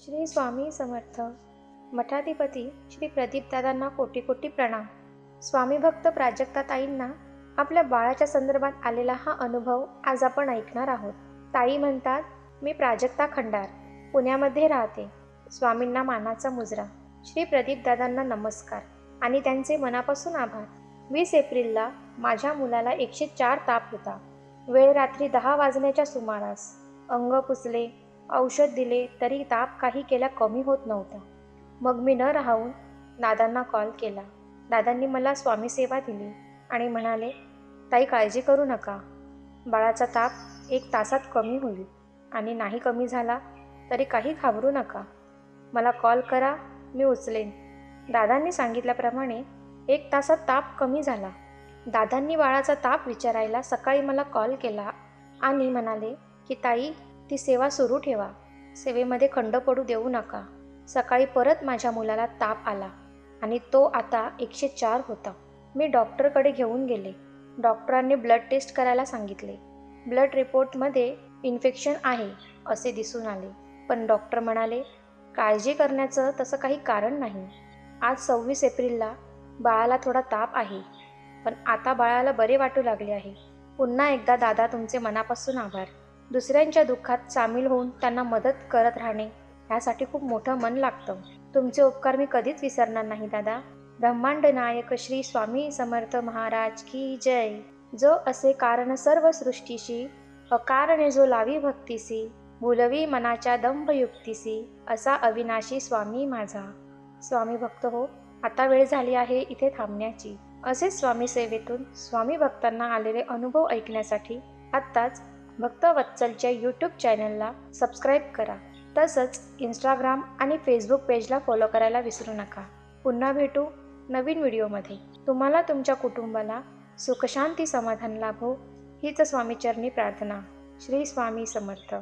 श्री स्वामी समर्थ. मठाधिपती श्री प्रदीपदादांना कोटी कोटी प्रणाम. स्वामी भक्त प्राजक्ताताईंना आपल्या बाळाच्या संदर्भात आलेला हा अनुभव आज आपण ऐकणार आहोत. ताई म्हणतात, मी प्राजक्ता खंडार, पुण्यामध्ये राहते. स्वामींना मानाचा मुजरा. श्री प्रदीपदादांना नमस्कार आणि त्यांचे मनापासून आभार. 20 एप्रिलला माझ्या मुलाला 104 ताप होता. वेळ रात्री 10 वाजण्याच्या सुमारास. अंग पुसले, औषध दिले तरी ताप काही केल्या कमी होत नव्हता. मग मी न राहून दादांना कॉल केला. दादांनी मला स्वामी सेवा दिली आणि म्हणाले, ताई काळजी करू नका, बाळाचा ताप 1 तासात कमी होईल आणि नाही कमी झाला तरी काही घाबरू नका, मला कॉल करा, मी उचलेन. दादांनी सांगितल्याप्रमाणे 1 तासात ताप कमी झाला. दादांनी बाळाचा ताप विचारायला सकाळी मला कॉल केला आणि म्हणाले की ताई ती सेवा सुरू ठेवा, सेवेमध्ये खंड पडू देऊ नका. सकाळी परत माझ्या मुलाला ताप आला आणि तो आता 104 होता. मी डॉक्टरकडे घेऊन गेले. डॉक्टरांनी ब्लड टेस्ट करायला सांगितले. ब्लड रिपोर्टमध्ये इन्फेक्शन आहे असे दिसून आले, पण डॉक्टर म्हणाले काळजी करण्याचं तसं काही कारण नाही. आज 26 एप्रिलला बाळाला थोडा ताप आहे, पण आता बाळाला बरे वाटू लागले आहे. पुन्हा एकदा दादा तुमचे मनापासून आभार. दुसऱ्यांच्या दुःखात सामील होऊन त्यांना मदत करत राहणे यासाठी खूप मोठं मन लागतं. तुमचे उपकार मी कधीच विसरणार नाही दादा. ब्रह्मांड नायक श्री स्वामी समर्थ महाराज की जय. जो असे कारण सर्व सृष्टीशी, अकारणे जो लावी भक्तीसी, बोलवी मनाच्या दंभयुक्तीसी, असा अविनाशी स्वामी माझा. स्वामी भक्त हो, आता वेळ झाली आहे इथे थांबण्याची. असेच स्वामी सेवेतून स्वामी भक्तांना आलेले अनुभव ऐकण्यासाठी आत्ताच भक्तवत्सलच्या यूट्यूब चॅनलला सबस्क्राईब करा. तसंच इंस्टाग्राम आणि फेसबुक पेजला फॉलो करायला विसरू नका. पुन्हा भेटू नवीन व्हिडिओमध्ये. तुम्हाला तुमच्या कुटुंबाला सुखशांती समाधान लाभो हीच स्वामीचरणी प्रार्थना. श्री स्वामी समर्थ.